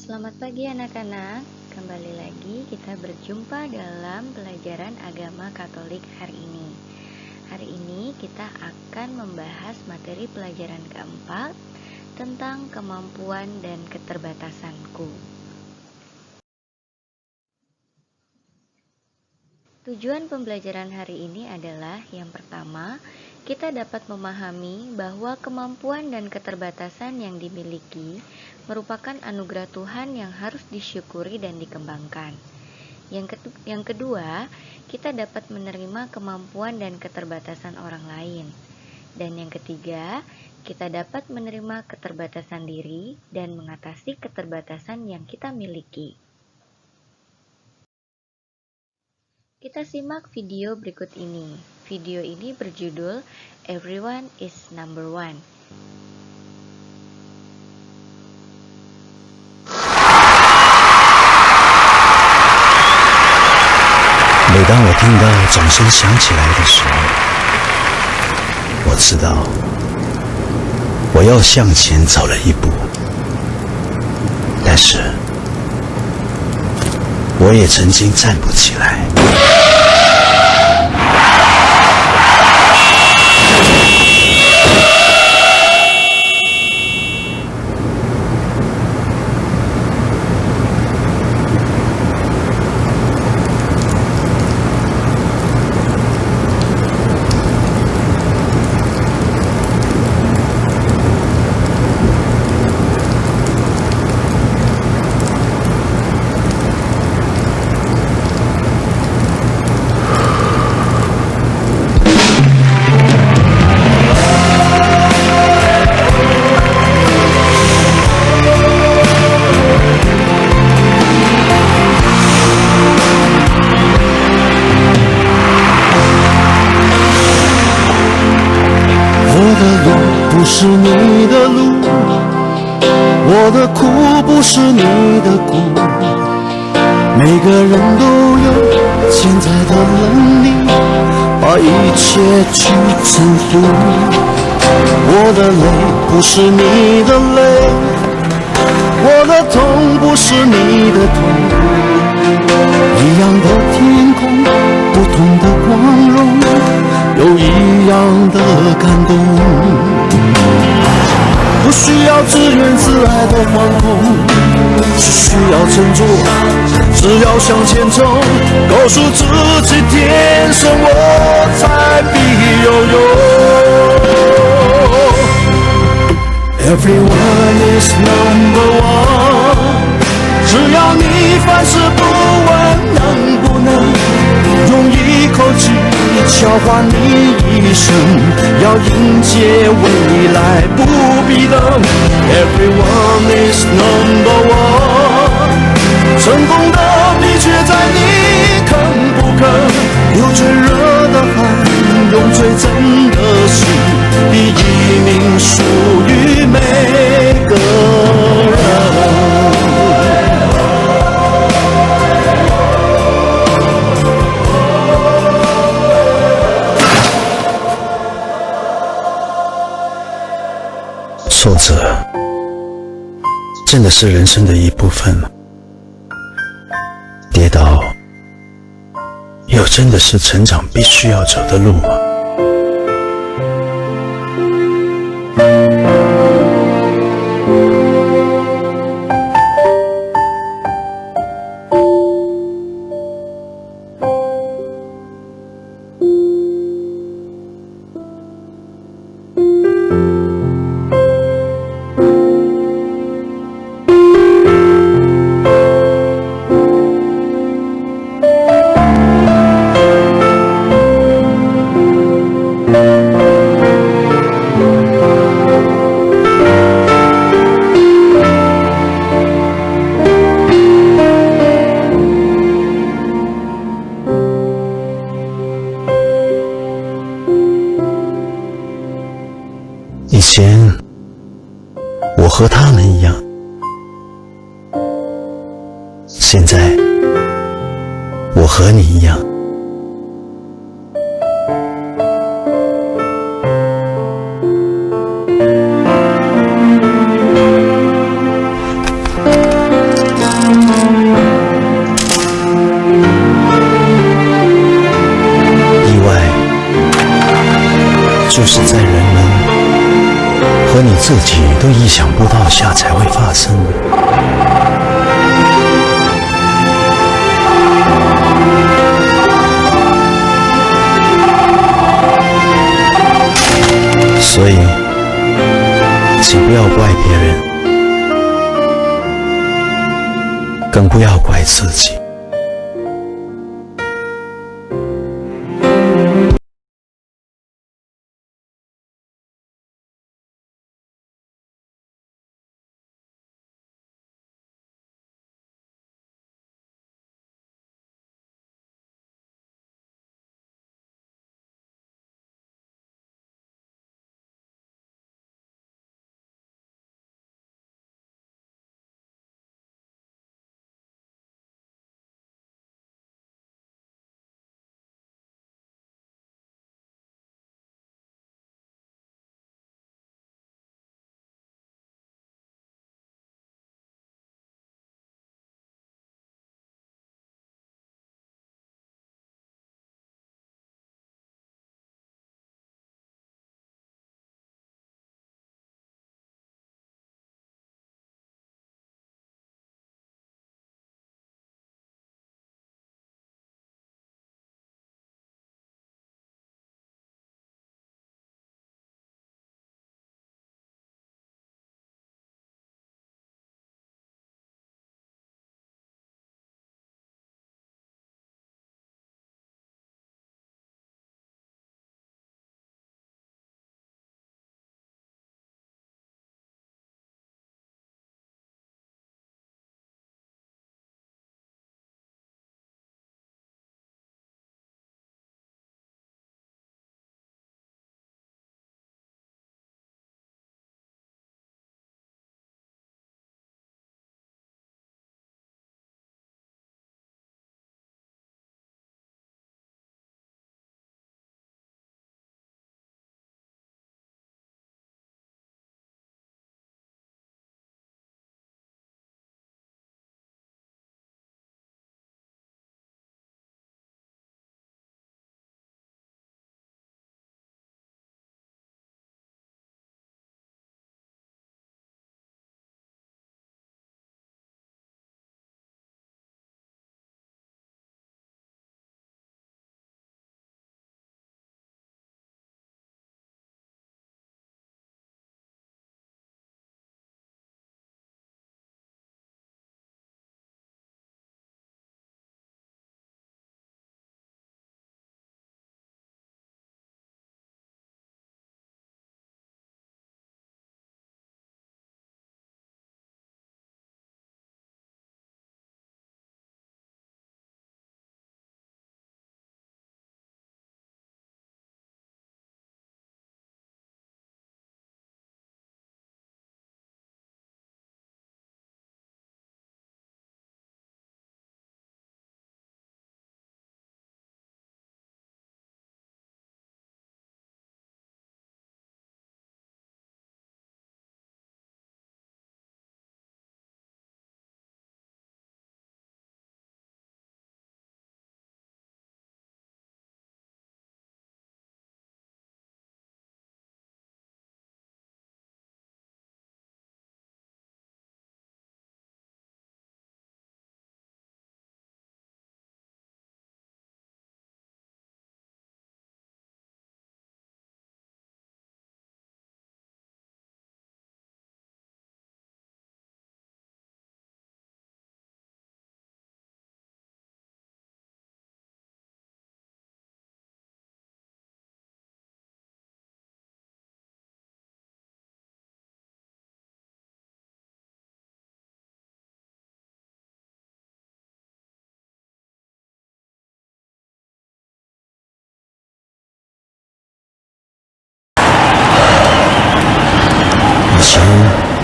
Selamat pagi anak-anak, kembali lagi kita berjumpa dalam pelajaran agama Katolik hari ini. Hari ini kita akan membahas materi pelajaran keempat tentang kemampuan dan keterbatasanku. Tujuan pembelajaran hari ini adalah yang pertama, kita dapat memahami bahwa kemampuan dan keterbatasan yang dimiliki merupakan anugerah Tuhan yang harus disyukuri dan dikembangkan. Yang kedua, kita dapat menerima kemampuan dan keterbatasan orang lain. Dan yang ketiga, kita dapat menerima keterbatasan diri dan mengatasi keterbatasan yang kita miliki. Kita simak video berikut ini. Video ini berjudul Everyone is Number One. 每当我听到掌声响起来的时候，我知道我要向前走了一步，但是我也曾经站不起来。不是你的路，我的苦不是你的苦，每个人都有潜在的能力，把一切去征服。我的泪不是你的泪，我的痛不是你的痛，一样的天空，不同的光荣，有一样的感动。不需要自怨自艾的惶恐，只需要沉着，只要向前冲，告诉自己天生我材必有用。 Everyone is number one， 只要你凡事不问能不能用一口气交换你一生，要迎接未来不必等。 Everyone is number one， 成功的秘诀在你肯不肯流最热的汗，用最真的心，第一名属于每个人。挫折真的是人生的一部分吗？跌倒又真的是成长必须要走的路吗？以前我和他们一样，现在我和你一样。就是在人们和你自己都意想不到下才会发生。所以，请不要怪别人，更不要怪自己。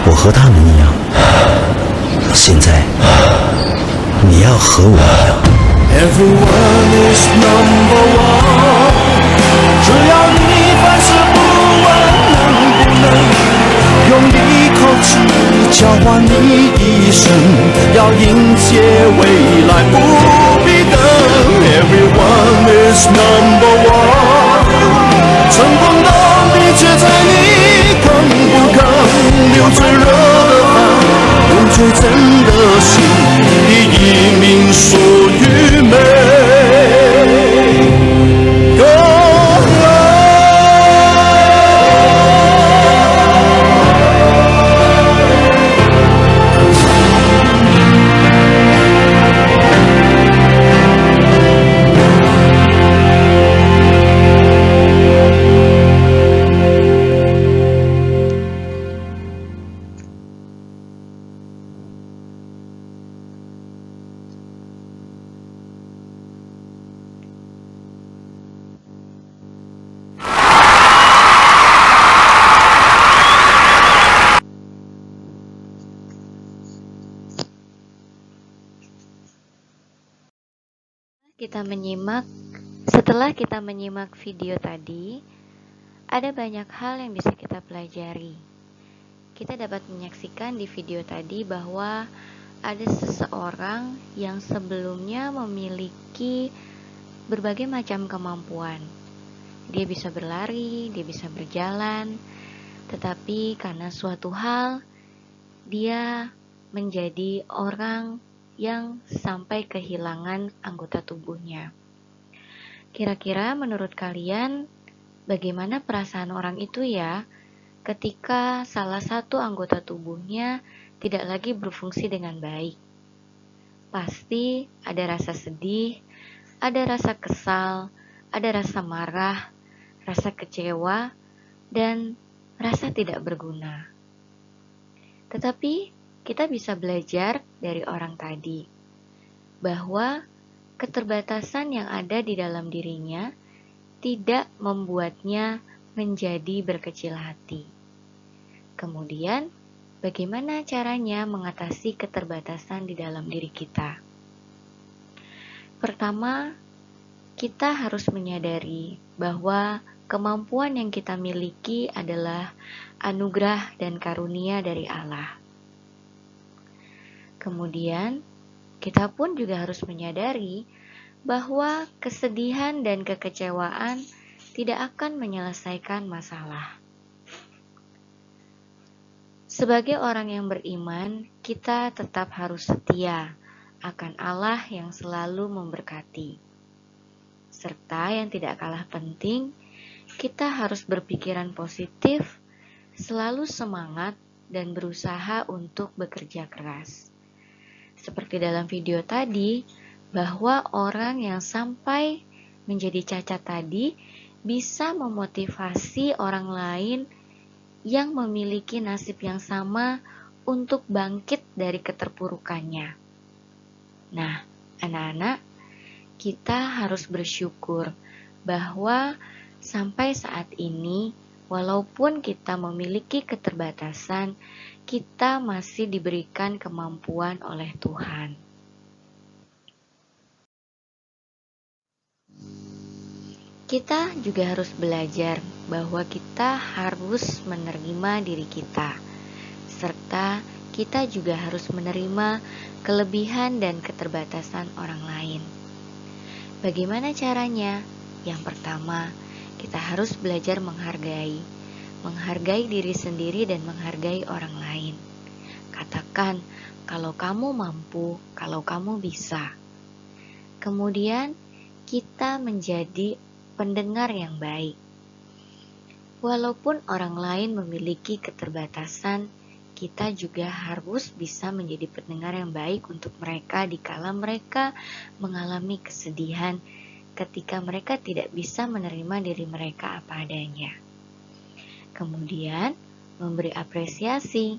我和他们一样，现在你要和我一样。Everyone is number one， 只要你凡事不问能不能用一口气交换你一生，要迎接未来不必等。Everyone is number one， 成功的流最热的汗，用最真的心，以一命属于美。Setelah kita menyimak video tadi, ada banyak hal yang bisa kita pelajari. Kita dapat menyaksikan di video tadi bahwa ada seseorang yang sebelumnya memiliki berbagai macam kemampuan. Dia bisa berlari, dia bisa berjalan, tetapi karena suatu hal, dia menjadi orang yang sampai kehilangan anggota tubuhnya. Kira-kira menurut kalian, bagaimana perasaan orang itu ya, ketika salah satu anggota tubuhnya tidak lagi berfungsi dengan baik? Pasti ada rasa sedih, ada rasa kesal, ada rasa marah, rasa kecewa, dan rasa tidak berguna. Tetapi kita bisa belajar dari orang tadi, bahwa keterbatasan yang ada di dalam dirinya tidak membuatnya menjadi berkecil hati. Kemudian, bagaimana caranya mengatasi keterbatasan di dalam diri kita? Pertama, kita harus menyadari bahwa kemampuan yang kita miliki adalah anugerah dan karunia dari Allah. Kemudian, kita pun juga harus menyadari bahwa kesedihan dan kekecewaan tidak akan menyelesaikan masalah. Sebagai orang yang beriman, kita tetap harus setia akan Allah yang selalu memberkati. Serta yang tidak kalah penting, kita harus berpikiran positif, selalu semangat, dan berusaha untuk bekerja keras. Seperti dalam video tadi, bahwa orang yang sampai menjadi cacat tadi bisa memotivasi orang lain yang memiliki nasib yang sama untuk bangkit dari keterpurukannya. Nah, anak-anak, kita harus bersyukur bahwa sampai saat ini, walaupun kita memiliki keterbatasan, kita masih diberikan kemampuan oleh Tuhan. Kita juga harus belajar bahwa kita harus menerima diri kita, serta kita juga harus menerima kelebihan dan keterbatasan orang lain. Bagaimana caranya? Yang pertama, kita harus belajar menghargai diri sendiri dan menghargai orang lain. Katakan, kalau kamu mampu, kalau kamu bisa. Kemudian, kita menjadi pendengar yang baik. Walaupun orang lain memiliki keterbatasan, kita juga harus bisa menjadi pendengar yang baik untuk mereka dikala mereka mengalami kesedihan ketika mereka tidak bisa menerima diri mereka apa adanya. Kemudian, memberi apresiasi.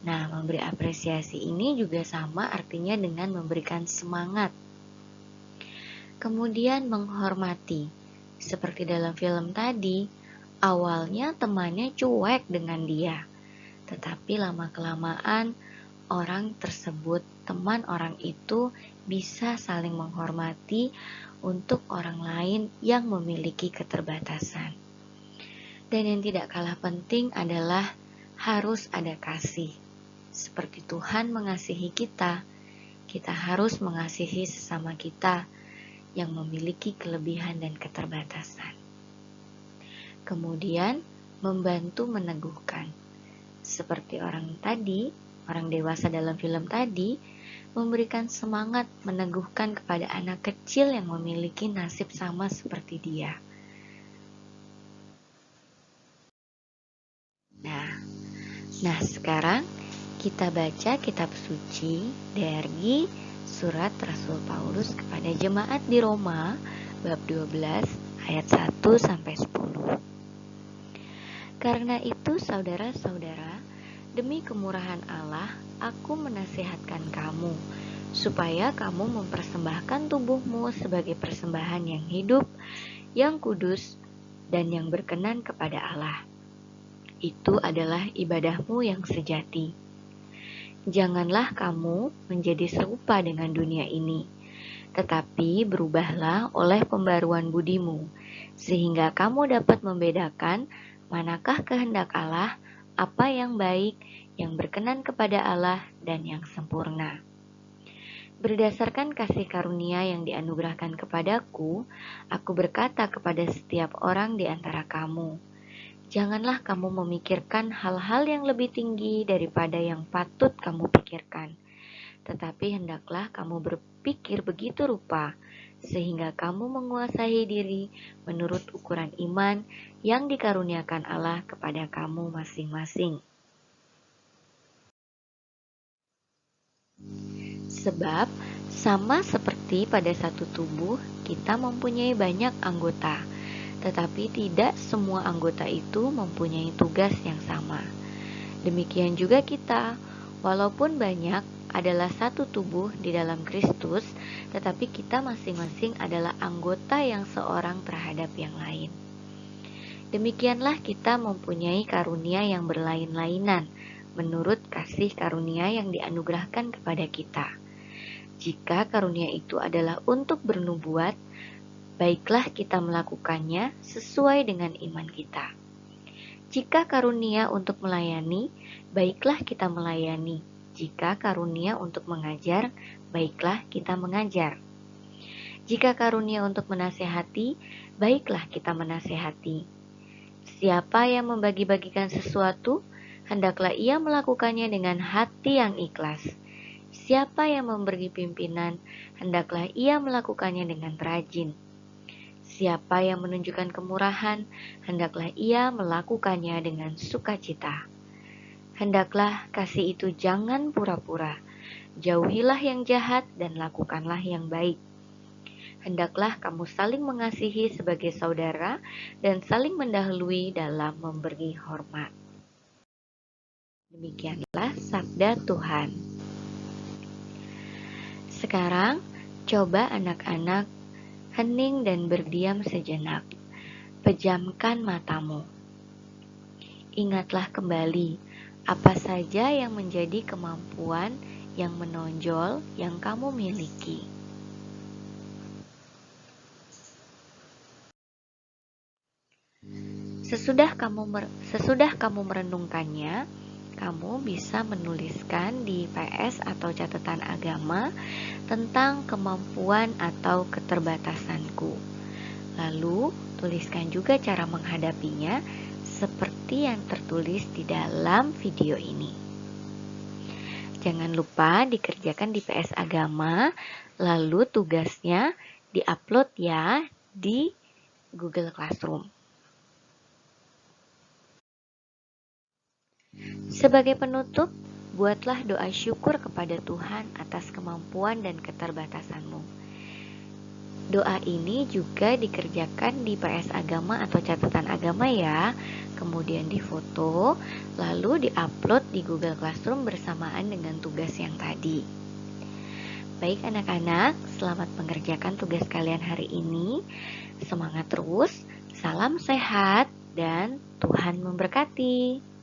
Nah, memberi apresiasi ini juga sama artinya dengan memberikan semangat. Kemudian, menghormati. Seperti dalam film tadi, awalnya temannya cuek dengan dia. Tetapi lama-kelamaan, teman orang itu bisa saling menghormati untuk orang lain yang memiliki keterbatasan. Dan yang tidak kalah penting adalah harus ada kasih. Seperti Tuhan mengasihi kita, kita harus mengasihi sesama kita yang memiliki kelebihan dan keterbatasan. Kemudian, membantu meneguhkan. seperti orang dewasa dalam film tadi, memberikan semangat meneguhkan kepada anak kecil yang memiliki nasib sama seperti dia. Nah, sekarang kita baca kitab suci dari surat Rasul Paulus kepada jemaat di Roma bab 12 ayat 1 sampai 10. Karena itu saudara-saudara, demi kemurahan Allah, aku menasihatkan kamu supaya kamu mempersembahkan tubuhmu sebagai persembahan yang hidup, yang kudus, dan yang berkenan kepada Allah. Itu adalah ibadahmu yang sejati. Janganlah kamu menjadi serupa dengan dunia ini, tetapi berubahlah oleh pembaruan budimu, sehingga kamu dapat membedakan manakah kehendak Allah, apa yang baik, yang berkenan kepada Allah, dan yang sempurna. Berdasarkan kasih karunia yang dianugerahkan kepadaku, aku berkata kepada setiap orang di antara kamu, janganlah kamu memikirkan hal-hal yang lebih tinggi daripada yang patut kamu pikirkan, tetapi hendaklah kamu berpikir begitu rupa, sehingga kamu menguasai diri menurut ukuran iman yang dikaruniakan Allah kepada kamu masing-masing. Sebab, sama seperti pada satu tubuh, kita mempunyai banyak anggota, tetapi tidak semua anggota itu mempunyai tugas yang sama. Demikian juga kita, walaupun banyak, adalah satu tubuh di dalam Kristus, tetapi kita masing-masing adalah anggota yang seorang terhadap yang lain. Demikianlah kita mempunyai karunia yang berlain-lainan, menurut kasih karunia yang dianugerahkan kepada kita. Jika karunia itu adalah untuk bernubuat, baiklah kita melakukannya sesuai dengan iman kita. Jika karunia untuk melayani, baiklah kita melayani. Jika karunia untuk mengajar, baiklah kita mengajar. Jika karunia untuk menasehati, baiklah kita menasehati. Siapa yang membagi-bagikan sesuatu, hendaklah ia melakukannya dengan hati yang ikhlas. Siapa yang memberi pimpinan, hendaklah ia melakukannya dengan rajin. Siapa yang menunjukkan kemurahan, hendaklah ia melakukannya dengan sukacita. Hendaklah kasih itu jangan pura-pura. Jauhilah yang jahat dan lakukanlah yang baik. Hendaklah kamu saling mengasihi sebagai saudara dan saling mendahului dalam memberi hormat. Demikianlah sabda Tuhan. Sekarang, coba anak-anak hening dan berdiam sejenak. Pejamkan matamu. Ingatlah kembali apa saja yang menjadi kemampuan yang menonjol yang kamu miliki. Sesudah kamu merenungkannya, kamu bisa menuliskan di PS atau catatan agama tentang kemampuan atau keterbatasanku. Lalu, tuliskan juga cara menghadapinya seperti yang tertulis di dalam video ini. Jangan lupa dikerjakan di PS agama, lalu tugasnya diupload ya di Google Classroom. Sebagai penutup, buatlah doa syukur kepada Tuhan atas kemampuan dan keterbatasanmu. Doa ini juga dikerjakan di PS agama atau catatan agama ya, kemudian difoto, lalu diupload di Google Classroom bersamaan dengan tugas yang tadi. Baik anak-anak, selamat mengerjakan tugas kalian hari ini. Semangat terus, salam sehat, dan Tuhan memberkati.